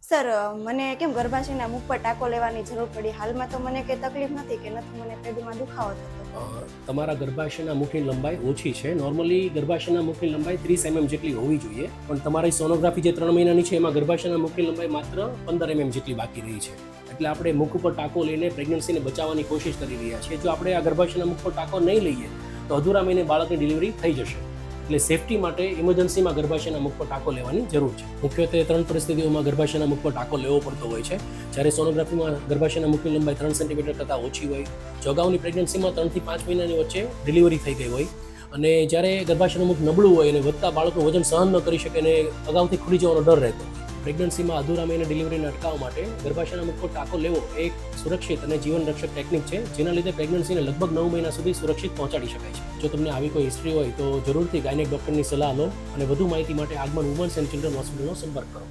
Sir મને કેમ ગર્ભાશયના મુખ પર ટાંકો લેવાની જરૂર પડી? હાલમાં તો મને કંઈ તકલીફ નથી કે નથી મને પેટમાં દુખાવો થતો. તમારા ગર્ભાશયના મુખની લંબાઈ ઓછી છે. નોર્મલી ગર્ભાશયના મુખની લંબાઈ 30 mm જેટલી હોવી જોઈએ, પણ તમારી સોનોગ્રાફી જે 3 મહિનાની છે એમાં ગર્ભાશયના મુખની લંબાઈ માત્ર 15 mm જેટલી બાકી રહી છે. એટલે આપણે મુખ ઉપર ટાંકો લઈને પ્રેગ્નન્સીને બચાવવાની કોશિશ કરી રહ્યા છીએ. જો આપણે આ ગર્ભાશયના મુખ પર ટાંકો નહીં લઈએ તો અધૂરા મહિને બાળકની ડિલિવરી થઈ જશે. એટલે સેફટી માટે ઇમરજન્સીમાં ગર્ભાશયના મુખ પર ટાંકો લેવાની જરૂર છે. મુખ્યત્વે 3 પરિસ્થિતિઓમાં ગર્ભાશયના મુખ પર ટાંકો લેવો પડતો હોય છે. જ્યારે સોનોગ્રાફીમાં ગર્ભાશયના મુખની લંબાઈ 3 સેન્ટીમીટર કરતાં ઓછી હોય, જો અગાઉની પ્રેગ્નન્સીમાં 3 થી 5 મહિનાની વચ્ચે ડિલિવરી થઈ ગઈ હોય, અને જ્યારે ગર્ભાશયનું મુખ નબળું હોય અને વધતા બાળકનું વજન સહન ન કરી શકે અને અગાઉથી ખુલી જવાનો ડર રહેતો હોય. પ્રેગ્નન્સીમાં અધૂરા મહિને ડિલિવરીને અટકાવવા માટે ગર્ભાશયના મુખ પર ટાંકો લેવો એક સુરક્ષિત અને જીવનરક્ષક ટેકનિક છે, જેના લીધે પ્રેગ્નન્સીને લગભગ 9 મહિના સુધી સુરક્ષિત પહોંચાડી શકાય છે. જો તમને આવી કોઈ હિસ્ટ્રી હોય તો જરૂરથી ગાયનેક ડૉક્ટરની સલાહ લો અને વધુ માહિતી માટે આગમન વુમન્સ એન્ડ ચિલ્ડ્રન હોસ્પિટલનો સંપર્ક કરો.